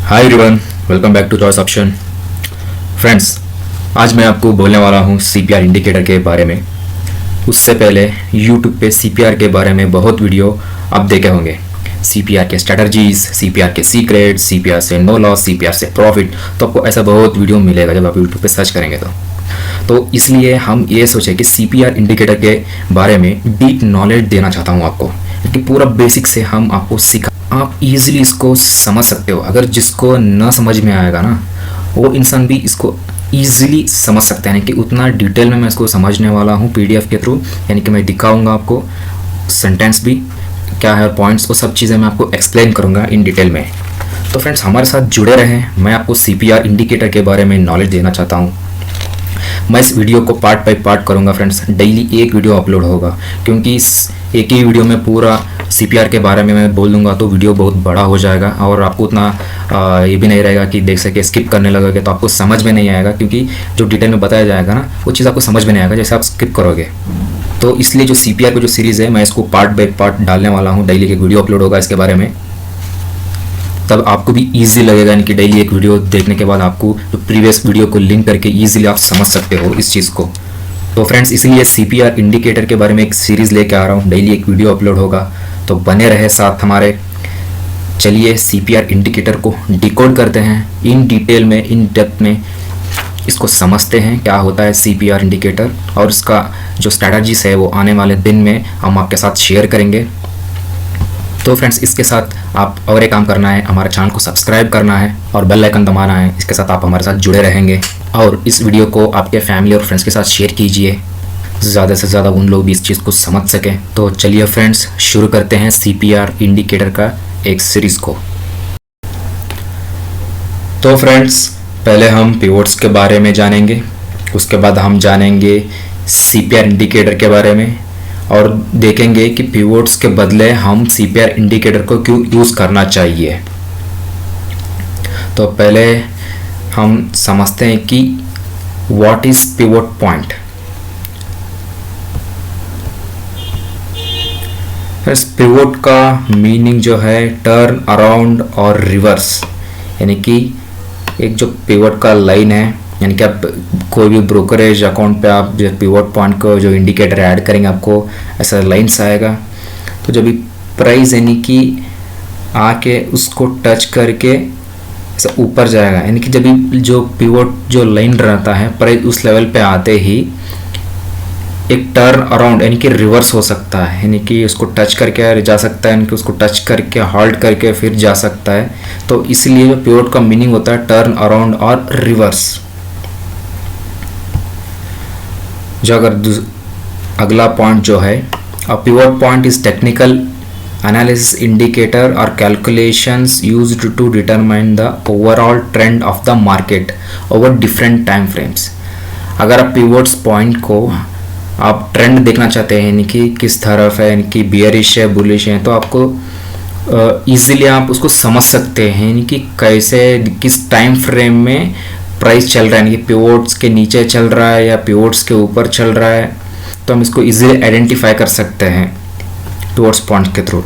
Hi everyone, welcome back to choice option. Friends, आज मैं आपको बोलने वाला हूँ सीपीआर इंडिकेटर के बारे में। उससे पहले यूट्यूब पे सीपीआर के बारे में बहुत वीडियो आप देखे होंगे। सीपीआर के स्ट्रेटजीज, सीपीआर के सीक्रेट, सीपीआर से नो लॉस, सीपीआर से प्रॉफिट, तो आपको ऐसा बहुत वीडियो मिलेगा जब आप यूट्यूब पे सर्च करेंगे तो इसलिए हम ये सोचे कि सीपीआर इंडिकेटर के बारे में डीप नॉलेज देना चाहता हूँ आपको, क्योंकि पूरा बेसिक से हम आपको सिखा, आप इजीली इसको समझ सकते हो। अगर जिसको न समझ में आएगा ना, वो इंसान भी इसको इजीली समझ सकते हैं। कि उतना डिटेल में मैं इसको समझने वाला हूँ पीडीएफ के थ्रू, यानी कि मैं दिखाऊंगा आपको सेंटेंस भी क्या है, पॉइंट्स, वो सब चीज़ें मैं आपको एक्सप्लेन करूँगा इन डिटेल में। तो फ्रेंड्स, हमारे साथ जुड़े रहें। मैं आपको सीपीआर इंडिकेटर के बारे में नॉलेज देना चाहता हूँ। मैं इस वीडियो को पार्ट बाय पार्ट करूँगा फ्रेंड्स। डेली एक वीडियो अपलोड होगा, क्योंकि इस एक ही वीडियो में पूरा सीपीआर के बारे में मैं बोल दूंगा तो वीडियो बहुत बड़ा हो जाएगा और आपको उतना ये भी नहीं रहेगा कि देख सके, स्किप करने लगोगे तो आपको समझ में नहीं आएगा, क्योंकि जो डिटेल में बताया जाएगा ना, वो चीज़ आपको समझ में नहीं आएगा जैसे आप स्किप करोगे। तो इसलिए जो सीपीआर की जो सीरीज़ है, मैं इसको पार्ट बाय पार्ट डालने वाला हूँ। डेली एक वीडियो अपलोड होगा इसके बारे में, तब आपको भी ईजी लगेगा। यानी कि डेली एक वीडियो देखने के बाद आपको जो प्रीवियस वीडियो को लिंक करके ईजिली आप समझ सकते हो इस चीज़ को। तो फ्रेंड्स, इसलिए सीपीआर इंडिकेटर के बारे में एक सीरीज़ लेके आ रहा हूँ। डेली एक वीडियो अपलोड होगा, तो बने रहे साथ हमारे। चलिए सीपीआर इंडिकेटर को डिकोड करते हैं इन डिटेल में, इन डेप्थ में इसको समझते हैं क्या होता है सीपीआर इंडिकेटर, और इसका जो स्ट्रैटेजीज है वो आने वाले दिन में हम आपके साथ शेयर करेंगे। तो फ्रेंड्स, इसके साथ आप और एक काम करना है, हमारे चैनल को सब्सक्राइब करना है और बेल आइकन दबाना है। इसके साथ आप हमारे साथ जुड़े रहेंगे और इस वीडियो को आपके फैमिली और फ्रेंड्स के साथ शेयर कीजिए, ज़्यादा से ज़्यादा उन लोग भी इस चीज़ को समझ सकें। तो चलिए फ्रेंड्स, शुरू करते हैं सीपीआर इंडिकेटर का एक सीरीज़ को। तो फ्रेंड्स, पहले हम पिवोट्स के बारे में जानेंगे, उसके बाद हम जानेंगे सीपीआर इंडिकेटर के बारे में और देखेंगे कि पिवोट्स के बदले हम सीपीआर इंडिकेटर को क्यों यूज़ करना चाहिए। तो पहले हम समझते हैं कि what is pivot point. Pivot का मीनिंग जो है टर्न अराउंड और रिवर्स, यानी कि एक जो पिवोट का लाइन है, यानी कि आप कोई भी ब्रोकरेज अकाउंट पे आप जो पिवोट पॉइंट को जो इंडिकेटर ऐड करेंगे, आपको ऐसा लाइन्स आएगा। तो जब भी प्राइस यानी कि आके उसको टच करके ऐसा ऊपर जाएगा, यानी कि जब भी जो पिवोट जो लाइन रहता है, प्राइस उस लेवल पे आते ही एक टर्न अराउंड यानी कि रिवर्स हो सकता है, यानी कि उसको टच करके जा सकता है, यानी कि उसको टच करके हॉल्ट करके फिर जा सकता है। तो इसलिए जो पिवोट का मीनिंग होता है टर्न अराउंड और रिवर्स। जो अगर अगला पॉइंट जो है, a pivot point is technical analysis indicator और calculations used to determine the overall trend of the market over different time frames. अगर आप पिवोट्स पॉइंट को आप ट्रेंड देखना चाहते हैं, यानी कि किस तरफ है, यानी कि बियरिश है, बुलिश है, तो आपको ईजिली आप उसको समझ सकते हैं, यानी कि कैसे किस टाइम फ्रेम में प्राइस चल रहा है, यानी कि पिवोट्स के नीचे चल रहा है या पिवोट्स के ऊपर चल रहा है। तो हम इसको इजीली आइडेंटिफाई कर सकते हैं पिवोट्स पॉइंट के थ्रू।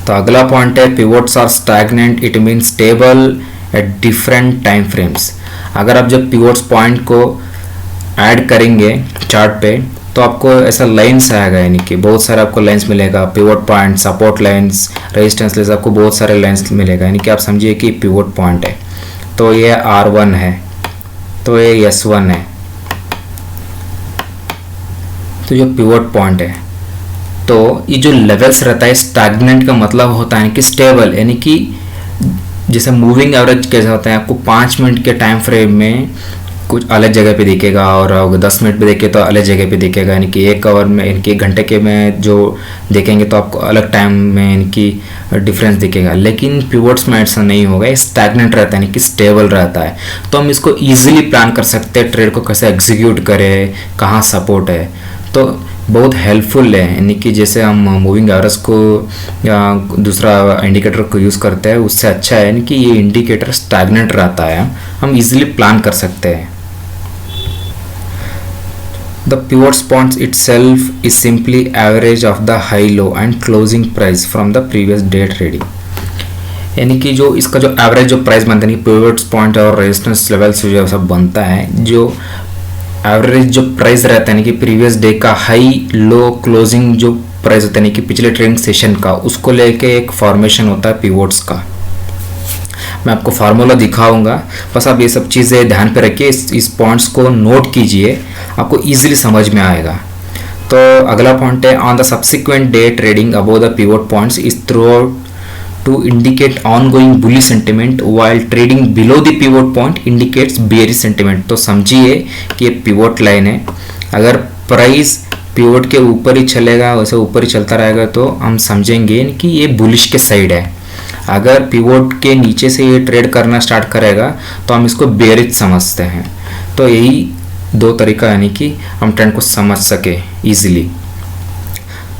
तो अगला पॉइंट है pivots are stagnant, it mean stable at different time frames. अगर आप जब पिवोट्स पॉइंट को ऐड करेंगे चार्ट पे, तो आपको ऐसा लाइन्स आएगा, यानी कि बहुत सारे आपको लाइन्स मिलेगा। Pivot point, support lines, resistance lines, आपको बहुत सारे लाइन्स मिलेगा। यानी कि आप समझिए कि पिवोट पॉइंट है, तो ये R1 है, तो ये S1 है। तो जो पिवोट पॉइंट है, तो ये जो लेवल्स रहता है, स्टैग्नेंट का मतलब होता है कि स्टेबल, यानी कि जैसे मूविंग एवरेज कैसे होता है, आपको 5 मिनट के टाइम फ्रेम में कुछ अलग जगह पे दिखेगा और 10 मिनट पे देखे तो अलग जगह पे दिखेगा, यानी कि 1 आवर में, यानी कि 1 घंटे के में जो देखेंगे तो आपको अलग टाइम में यानी कि डिफरेंस दिखेगा। लेकिन पिवोट्स में ऐसा नहीं होगा, ये स्टैग्नेंट रहता है, यानी कि स्टेबल रहता है। तो हम इसको ईजिली प्लान कर सकते हैं, ट्रेड को कैसे एग्जीक्यूट करें, कहाँ सपोर्ट है, तो बहुत हेल्पफुल है। यानी कि जैसे हम मूविंग एवरेज को या दूसरा इंडिकेटर को यूज़ करते हैं, उससे अच्छा है यानी कि ये इंडिकेटर स्टैग्नेंट रहता है, हम इजीली प्लान कर सकते हैं। The pivot point itself is simply average of the high low and closing price from the previous day trading. यानी कि जो इसका जो एवरेज जो प्राइस बनता है, पिवट्स पॉइंट और रेजिस्टेंस लेवल्स जो सब बनता है, जो एवरेज जो प्राइस रहता है यानी कि प्रीवियस डे का हाई लो क्लोजिंग जो प्राइस होता है यानी कि पिछले ट्रेडिंग सेशन का, उसको लेके एक फॉर्मेशन होता है पिवट्स का। मैं आपको फार्मूला दिखाऊंगा, बस आप ये सब चीज़ें ध्यान पे रखिए, इस पॉइंट्स को नोट कीजिए, आपको इजीली समझ में आएगा। तो अगला पॉइंट है, on the subsequent day trading above the pivot points is throughout to indicate ongoing bullish sentiment while trading below the pivot point indicates bearish sentiment. तो समझिए कि ये पिवट लाइन है, अगर प्राइस पिवट के ऊपर ही चलेगा, वैसे ऊपर ही चलता रहेगा, तो हम समझेंगे कि ये बुलिश के साइड है। अगर पिवट के नीचे से ये ट्रेड करना स्टार्ट करेगा तो हम इसको बेयरिश समझते हैं। तो यही दो तरीका यानी कि हम ट्रेंड को समझ सके इजीली।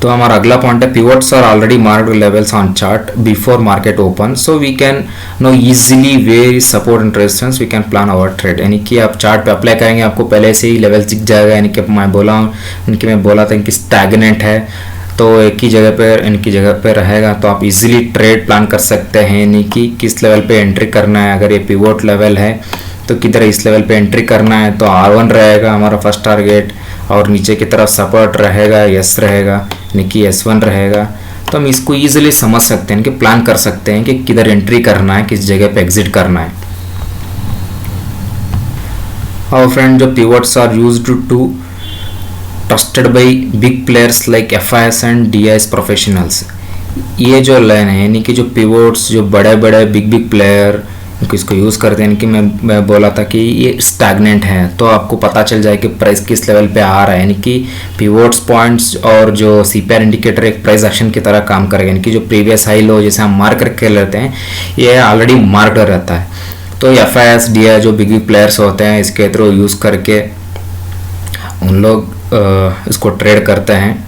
तो हमारा अगला पॉइंट है, pivots are already marked levels on chart before market open, so we can know easily where support and resistance, we can plan our trade. यानी कि आप चार्ट पे अप्लाई करेंगे, आपको पहले से ही लेवल दिख जाएगा। यानी कि मैं बोला था कि स्टैग्नेंट है, तो एक ही जगह पर इनकी जगह पे रहेगा, तो आप इजीली ट्रेड प्लान कर सकते हैं। यानी कि किस लेवल पे एंट्री करना है, अगर ये पिवट लेवल है तो किधर इस लेवल पे एंट्री करना है, तो R1 रहेगा हमारा फर्स्ट टारगेट, और नीचे की तरफ सपोर्ट रहेगा, S रहेगा, यानी कि S1 रहेगा। तो हम इसको ईजिली समझ सकते हैं कि प्लान कर सकते हैं कि किधर एंट्री करना है, किस जगह पे एग्जिट करना है। और फ्रेंड, जो pivots are used to trusted by big players like FIS and DIS professionals. ये जो लाइन है यानी कि जो पिवट्स जो बड़े बड़े बिग प्लेयर इसको यूज़ करते हैं कि मैं बोला था कि ये स्टैग्नेंट है, तो आपको पता चल जाए कि प्राइस किस लेवल पे आ रहा है। यानी कि पिवट्स पॉइंट्स और जो CPR इंडिकेटर एक प्राइस एक्शन की तरह काम करेगा। यानी कि जो प्रीवियस हाई लो जैसे हम मार्क करके लेते हैं, ये ऑलरेडी मार्क्ड रहता है। तो FIS DIS जो बिग प्लेयर्स होते हैं, इसके थ्रू यूज़ करके उन लोग इसको ट्रेड करते हैं।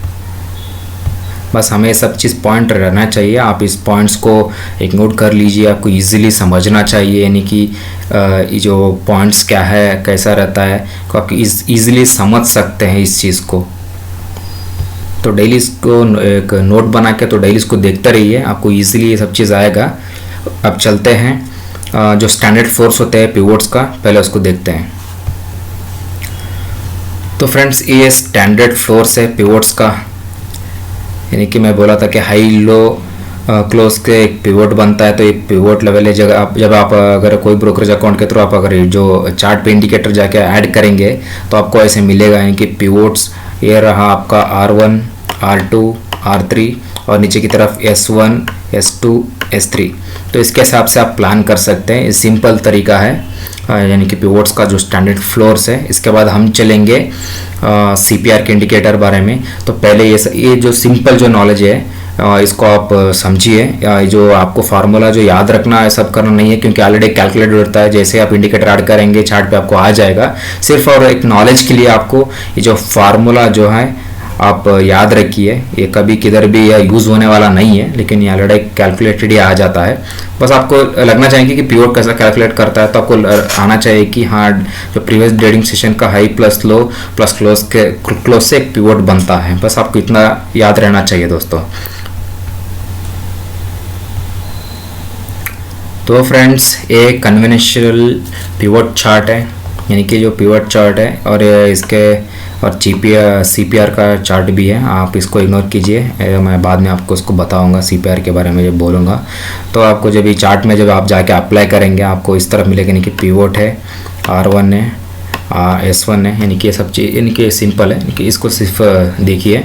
बस हमें सब चीज़ पॉइंट रहना चाहिए, आप इस पॉइंट्स को एक नोट कर लीजिए, आपको इजीली समझना चाहिए। यानी कि ये जो पॉइंट्स क्या है, कैसा रहता है, तो आप इजीली समझ सकते हैं इस चीज़ को। तो डेली इसको एक नोट बना के तो डेली इसको देखते रहिए, आपको इजीली ये सब चीज़ आएगा। अब चलते हैं जो स्टैंडर्ड फोर्स होते हैं पिवट्स का, पहले उसको देखते हैं। तो फ्रेंड्स, ये स्टैंडर्ड फोर्स है पिवट्स का। यानी कि मैं बोला था कि हाई लो क्लोज के एक पिवट बनता है, तो एक पिवट लेवल है। जब आप अगर कोई ब्रोकरेज अकाउंट के थ्रू आप अगर जो चार्ट पे इंडिकेटर जाके ऐड करेंगे तो आपको ऐसे मिलेगा। यानी कि पिवट्स ये रहा आपका R1, R2, R3 और नीचे की तरफ S1, S2, S3। तो इसके हिसाब से आप प्लान कर सकते हैं, सिंपल तरीका है यानी कि पिवट्स का जो स्टैंडर्ड फ्लोर्स है। इसके बाद हम चलेंगे CPR के इंडिकेटर बारे में। तो पहले ये जो सिंपल जो नॉलेज है इसको आप समझिए। जो आपको फार्मूला जो याद रखना है, सब करना नहीं है, क्योंकि ऑलरेडी कैलकुलेट होता है। जैसे आप इंडिकेटर ऐड करेंगे चार्ट पे आपको आ जाएगा। सिर्फ और एक नॉलेज के लिए आपको ये जो फार्मूला जो है आप याद रखिए, ये कभी किधर भी या यूज़ होने वाला नहीं है, लेकिन ये ऑलरेडी कैलकुलेटेड ही आ जाता है। बस आपको लगना चाहिए कि पिवट कैसा कैलकुलेट करता है, तो आपको आना चाहिए कि हाँ, जो प्रीवियस ट्रेडिंग सेशन का high plus low plus close से एक पिवट बनता है। बस आपको इतना याद रहना चाहिए दोस्तों। तो फ्रेंड्स, ये कन्वेंशनल पिवट चार्ट है, यानी कि जो पिवट चार्ट है, और इसके और CPR का चार्ट भी है। आप इसको इग्नोर कीजिए, मैं बाद में आपको इसको बताऊंगा CPR के बारे में जब बोलूँगा। तो आपको जब ये चार्ट में जब आप जाके अप्लाई करेंगे, आपको इस तरफ मिलेगा। यानी कि पिवट है, R1 है, S1 है, यानी कि ये सब चीज़ यानी कि सिंपल है। यानी कि इसको सिर्फ देखिए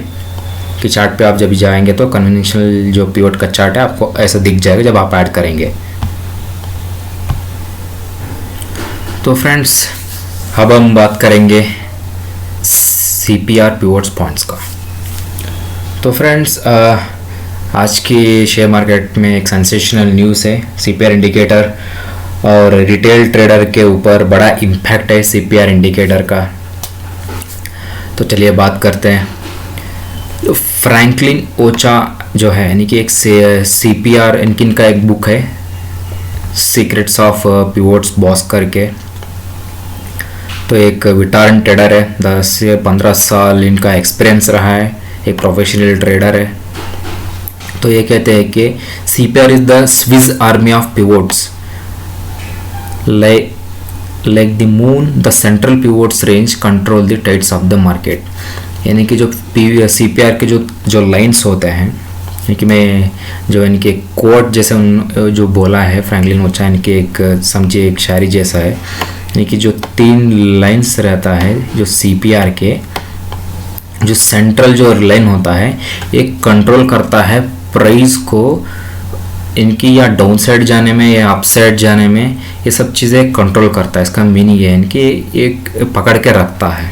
कि चार्ट पे आप जब जाएंगे तो कन्वेंशनल जो पिवट का चार्ट है आपको ऐसा दिख जाएगा जब आप ऐड करेंगे। तो फ्रेंड्स, अब हम बात करेंगे CPR पिवट्स पॉइंट्स का। तो फ्रेंड्स, आज की शेयर मार्केट में एक सेंसेशनल न्यूज़ है CPR इंडिकेटर, और रिटेल ट्रेडर के ऊपर बड़ा इम्पैक्ट है CPR इंडिकेटर का। तो चलिए बात करते हैं। तो फ्रैंकलिन ओचा जो है, यानी कि एक CPR इनका एक बुक है, सीक्रेट्स ऑफ पिवट्स बॉस करके। तो एक वेटरन ट्रेडर है, 10 से 15 साल इनका एक्सपीरियंस रहा है, एक प्रोफेशनल ट्रेडर है। तो ये कहते हैं कि CPR is the Swiss army of pivots, like the moon the central pivots range control the tides of the market. यानी कि जो CPR के जो लाइन्स होते हैं, यानी कि मैं जो इनके कोट जैसे जो बोला है फ्रैंकलिन ओचा, इनके एक समझिए एक शायरी जैसा है, यानी कि जो 3 लाइन्स रहता है जो CPR के, जो सेंट्रल जो लाइन होता है ये कंट्रोल करता है प्राइस को इनकी या डाउन साइड जाने में या अप साइड जाने में, ये सब चीज़ें कंट्रोल करता है। इसका मीनिंग है इनकी एक पकड़ के रखता है।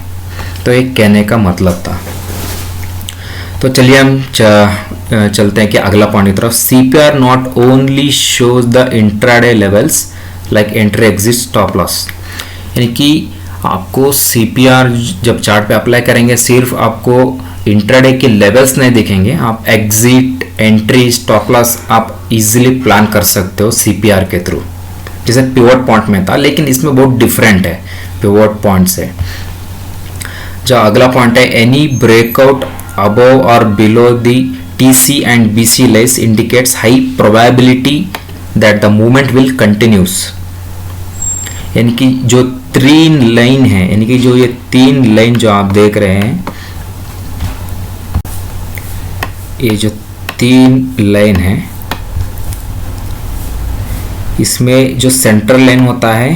तो एक कहने का मतलब था। तो चलिए हम चलते हैं कि अगला पॉइंट की तरफ। CPR not only shows the intraday levels like entry exit stop loss, यानी कि आपको CPR जब चार्ट पे अप्लाई करेंगे सिर्फ आपको इंट्राडे के लेवल्स नहीं दिखेंगे, आप एग्जिट, एंट्री, स्टॉप लॉस आप इजीली प्लान कर सकते हो CPR के थ्रू, जैसे पिवोट पॉइंट में था, लेकिन इसमें बहुत डिफरेंट है पिवोट पॉइंट से। जो अगला पॉइंट है, एनी ब्रेकआउट अबव और below the TC and BC lines indicates high probability that the movement will continuous. यानी कि जो 3 लाइन है, यानी कि जो ये 3 लाइन जो आप देख रहे हैं, ये जो 3 लाइन है, इसमें जो सेंट्रल लाइन होता है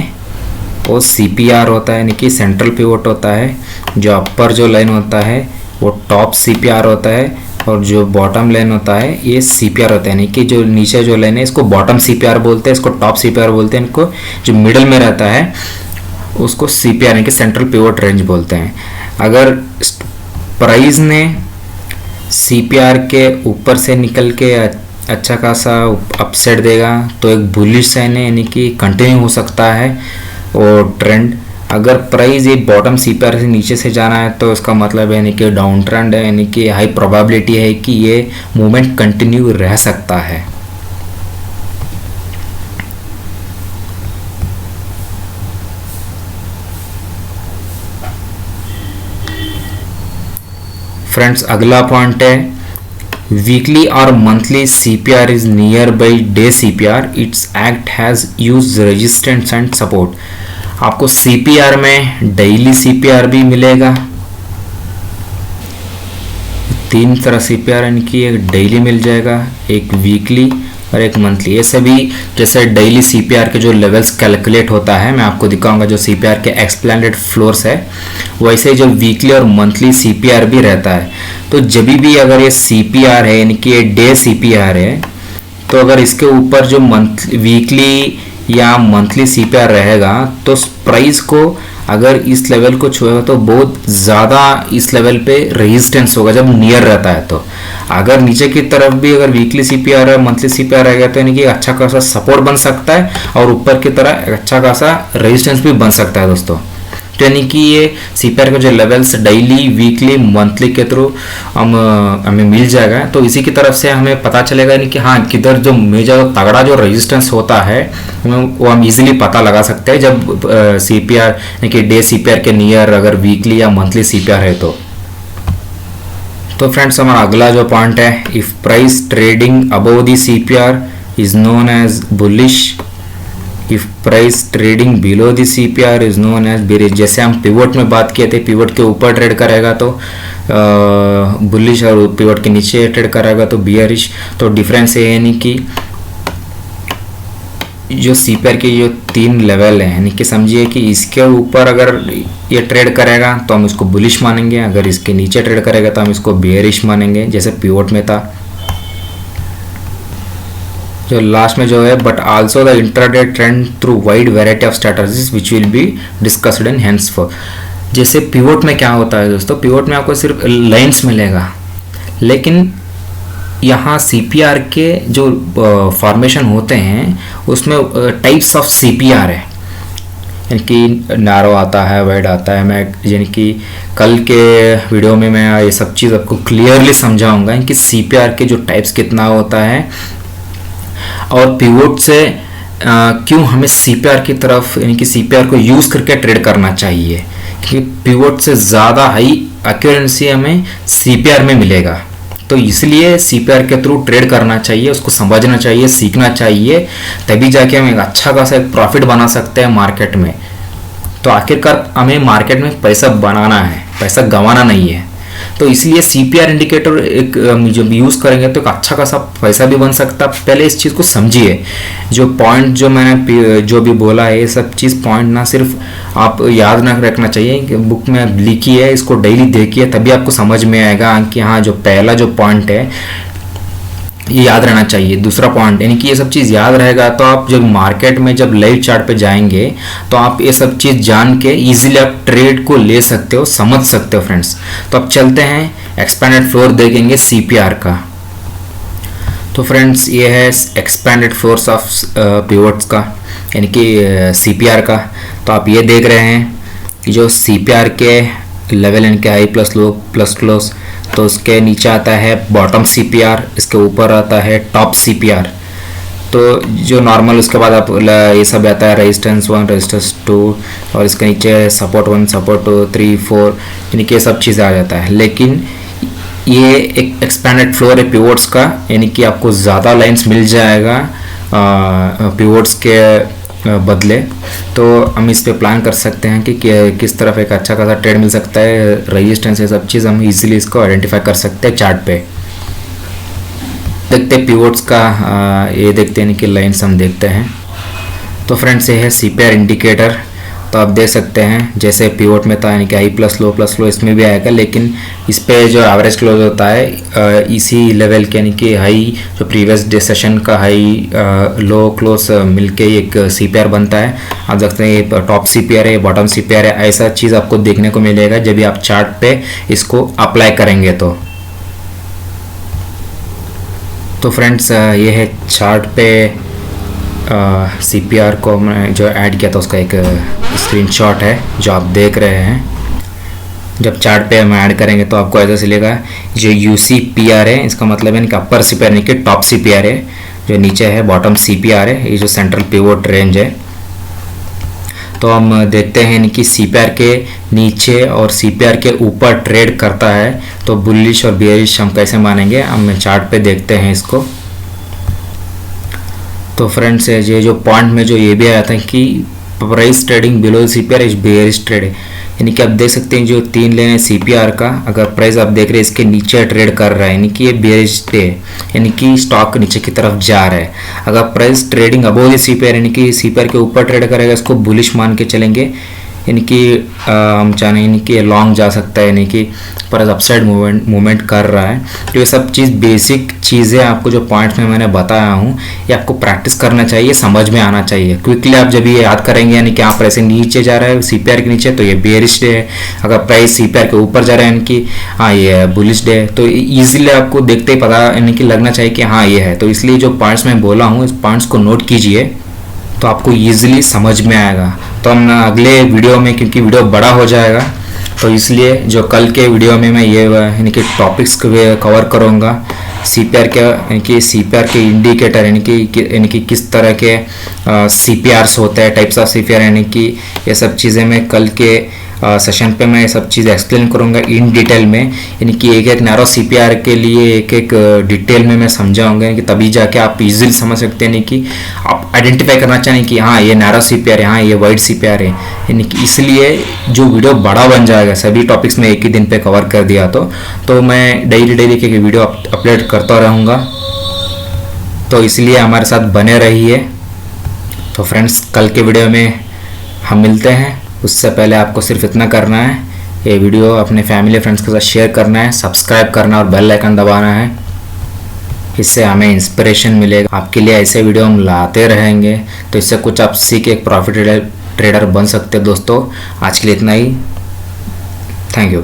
वो CPR होता है, यानी कि सेंट्रल पिवोट होता है। जो अपर जो लाइन होता है वो टॉप CPR होता है, और जो बॉटम लाइन होता है ये CPR होता है। यानी कि जो नीचे जो लाइन है इसको बॉटम CPR बोलते हैं, इसको टॉप CPR बोलते हैं, इनको जो मिडल में रहता है उसको CPR यानी कि सेंट्रल पिवोट रेंज बोलते हैं। अगर प्राइस ने CPR के ऊपर से निकल के अच्छा खासा अपसाइड देगा तो एक बुलिश साइन है, यानी कि कंटिन्यू हो सकता है और ट्रेंड। अगर प्राइस ये बॉटम CPR से नीचे से जाना है तो इसका मतलब है यानी कि डाउन ट्रेंड है, यानी कि हाई प्रोबेबिलिटी है कि ये मूवमेंट कंटिन्यू रह सकता है। फ्रेंड्स अगला पॉइंट है, वीकली और monthly CPR is near by day CPR, it's act has use resistance and support. आपको CPR में डेली CPR भी मिलेगा, 3 तरह CPR इनकी, एक डेली मिल जाएगा, एक वीकली और एक मंथली। ऐसे भी जैसे डेली CPR के जो लेवल्स कैलकुलेट होता है, मैं आपको दिखाऊंगा जो CPR के एक्सप्लेनेड फ्लोर्स है, वैसे जो वीकली और मंथली CPR भी रहता है। तो जब भी अगर ये CPR है यानी कि ये डे CPR है, तो अगर इसके ऊपर जो वीकली या मंथली CPR रहेगा तो प्राइस को अगर इस लेवल को छुएगा तो बहुत ज़्यादा इस लेवल पे रेजिस्टेंस होगा जब नियर रहता है। तो अगर नीचे की तरफ भी अगर वीकली CPR है, मंथली CPR रहेगा तो यानी कि अच्छा खासा सपोर्ट बन सकता है और ऊपर की तरह अच्छा खासा रेजिस्टेंस भी बन सकता है दोस्तों। तो यानी कि ये CPR के जो लेवल्स डेली, वीकली, मंथली के थ्रू हमें मिल जाएगा। तो इसी की तरफ से हमें पता चलेगा नहीं कि हाँ किधर जो मेजर तगड़ा जो रेजिस्टेंस होता है वो हम इजीली पता लगा सकते हैं जब CPR यानी कि डे CPR के नियर अगर वीकली या मंथली CPR है तो। फ्रेंड्स हमारा अगला जो पॉइंट है, if price trading above the CPR is known as bullish, if price trading below the CPR is known as bearish. जैसे हम पिवोट में बात किए थे, पिवोट के ऊपर ट्रेड करेगा तो बुलिश और पिवोट के नीचे ट्रेड करेगा तो बियरिश। तो डिफरेंस ये है यानी कि जो CPR के जो 3 लेवल है, यानी कि समझिए कि इसके ऊपर अगर ये ट्रेड करेगा तो हम इसको बुलिश मानेंगे, अगर इसके नीचे ट्रेड करेगा तो हम इसको बियरिश मानेंगे, जैसे पिवोट में था। जो लास्ट में जो है, but also the intraday trend through wide variety of strategies which will be discussed in henceforth। जैसे पिवोट में क्या होता है दोस्तों, पिवोट में आपको सिर्फ लाइंस मिलेगा, लेकिन यहाँ CPR के जो फॉर्मेशन होते हैं उसमें टाइप्स ऑफ CPR है, यानी कि नैरो आता है, वाइड आता है। मैं यानी कि कल के वीडियो में मैं ये सब चीज़ आपको क्लियरली समझाऊंगा कि CPR के जो टाइप्स कितना होता है और पिवोट से क्यों हमें CPR की तरफ यानी कि CPR को यूज़ करके ट्रेड करना चाहिए, क्योंकि पिवोट से ज़्यादा हाई एक्यूरेंसी हमें CPR में मिलेगा। तो इसलिए सीपीआर के थ्रू ट्रेड करना चाहिए, उसको समझना चाहिए, सीखना चाहिए, तभी जाके हम एक अच्छा खासा एक प्रॉफिट बना सकते हैं मार्केट में। तो आखिरकार हमें मार्केट में पैसा बनाना है, पैसा गंवाना नहीं है। तो इसलिए सीपीआर इंडिकेटर एक जब यूज़ करेंगे तो एक अच्छा खासा पैसा भी बन सकता है। पहले इस चीज़ को समझिए, जो पॉइंट जो मैंने जो भी बोला है, ये सब चीज़ पॉइंट ना सिर्फ आप याद ना रखना चाहिए कि बुक में लिखी है, इसको डेली देखिए, तभी आपको समझ में आएगा कि हाँ जो पहला जो पॉइंट है ये याद रहना चाहिए। दूसरा पॉइंट यानी कि ये सब चीज़ याद रहेगा तो आप जब मार्केट में जब लाइव चार्ट पे जाएंगे तो आप ये सब चीज़ जान के इजीली आप ट्रेड को ले सकते हो, समझ सकते हो फ्रेंड्स। तो अब चलते हैं एक्सपेंडेड फ्लोर देखेंगे सीपीआर का। तो फ्रेंड्स ये है एक्सपेंडेड फ्लोर्स ऑफ पिवट्स का यानी कि सीपीआर का। तो आप ये देख रहे हैं कि जो सीपीआर के लेवल यानी कि high plus low plus close, तो उसके नीचे आता है बॉटम सीपीआर, इसके ऊपर आता है टॉप सीपीआर। तो जो नॉर्मल उसके बाद आप ये सब आता है रेजिस्टेंस 1 रेजिस्टेंस 2 और इसके नीचे सपोर्ट 1 सपोर्ट 2 3 4 यानी कि ये सब चीज़ें आ जाता है। लेकिन ये एक एक्सपेंडेड फ्लोर है पिवट्स का, यानी कि आपको ज़्यादा लाइंस मिल जाएगा पिवट्स के बदले। तो हम इस पे प्लान कर सकते हैं कि किस तरफ एक अच्छा खासा ट्रेड मिल सकता है, रेजिस्टेंस ये सब चीज़ हम इजीली इसको आइडेंटिफाई कर सकते हैं चार्ट पे। देखते हैं पिवट्स का ये देखते हैं कि लाइंस हम देखते हैं। तो फ्रेंड्स ये है सीपीआर इंडिकेटर। तो आप देख सकते हैं जैसे पिवट में था यानी कि हाई प्लस लो इसमें भी आएगा, लेकिन इस पे जो एवरेज क्लोज होता है इसी लेवल के यानी कि हाई जो प्रीवियस डे सेशन का हाई लो क्लोज मिलके एक सीपीआर बनता है। आप देखते हैं ये टॉप सीपीआर है, बॉटम सीपीआर है, ऐसा चीज़ आपको देखने को मिलेगा जब भी आप चार्ट पे इसको अप्लाई करेंगे। तो फ्रेंड्स ये है चार्ट पे सीपीआर को मैं जो ऐड किया था उसका एक स्क्रीनशॉट है जो आप देख रहे हैं। जब चार्ट पे हम ऐड करेंगे तो आपको ऐसा चलेगा, जो यूसीपीआर है इसका मतलब है कि अपर सीपीआर यानी कि टॉप सीपीआर है, जो नीचे है बॉटम सीपीआर है, ये जो सेंट्रल पिवट रेंज है। तो हम देखते हैं कि सीपीआर के नीचे और सीपीआर के ऊपर ट्रेड करता है तो बुलिश और बेयरिश हम कैसे मानेंगे, हम चार्ट पे देखते हैं इसको। तो फ्रेंड्स ये जो पॉइंट में जो ये भी आया था कि price trading below CPR is bearish trade है, यानी कि आप देख सकते हैं जो 3 लेन है सीपीआर का, अगर प्राइस आप देख रहे हैं इसके नीचे ट्रेड कर रहा है यानी कि ये बेयरिश डे है, यानी कि स्टॉक नीचे की तरफ जा रहा है। अगर price trading above the CPR यानी कि सीपीआर के ऊपर ट्रेड करेगा, इसको बुलिश मान के चलेंगे, यानी कि हम चाहें यानी कि लॉन्ग जा सकता है, यानी कि पर अपसाइड मूवमेंट कर रहा है। तो ये सब चीज़ बेसिक चीज़ें आपको जो पॉइंट्स में मैंने बताया हूँ ये आपको प्रैक्टिस करना चाहिए, समझ में आना चाहिए। क्विकली आप जब ये याद करेंगे यानी कि प्राइस नीचे जा रहा है सीपीआर के नीचे तो ये बेयरिश डे है, अगर प्राइस सीपीआर के ऊपर जा रहा है यानी कि हाँ ये बुलिश डे है, तो ईजिली आपको देखते ही पता यानी कि लगना चाहिए कि हाँ ये है। तो इसलिए जो पॉइंट्स मैं बोला हूँ इस पॉइंट्स को नोट कीजिए तो आपको ईजिली समझ में आएगा। तो हम अगले वीडियो में, क्योंकि वीडियो बड़ा हो जाएगा तो इसलिए जो कल के वीडियो में मैं ये यानी कि टॉपिक्स कवर करूँगा सीपीआर के, यानी कि सीपीआर के इंडिकेटर यानी कि किस तरह के सीपीआरस होते हैं, टाइप्स ऑफ सीपीआर, यानी कि ये सब चीज़ें मैं कल के सेशन पे मैं ये सब चीज़ एक्सप्लेन करूँगा इन डिटेल में, यानी कि एक एक नैरो सीपीआर के लिए एक एक डिटेल में मैं समझाऊंगा कि तभी जाके आप इजीली समझ सकते हैं कि आप आइडेंटिफाई करना चाहें कि हाँ ये नैरो सीपीआर है, हाँ ये वाइड सीपीआर है। यानी कि इसलिए जो वीडियो बड़ा बन जाएगा, सभी टॉपिक्स में एक ही दिन पे कवर कर दिया तो मैं डेली के वीडियो अपलोड करता रहूँगा। तो इसलिए हमारे साथ बने रहिए। तो फ्रेंड्स कल के वीडियो में हम मिलते हैं, उससे पहले आपको सिर्फ इतना करना है, ये वीडियो अपने फैमिली फ्रेंड्स के साथ शेयर करना है, सब्सक्राइब करना और बेल आइकन दबाना है, इससे हमें इंस्पिरेशन मिलेगा। आपके लिए ऐसे वीडियो हम लाते रहेंगे तो इससे कुछ आप सीख एक प्रॉफिट ट्रेडर बन सकते हैं। दोस्तों आज के लिए इतना ही, थैंक यू।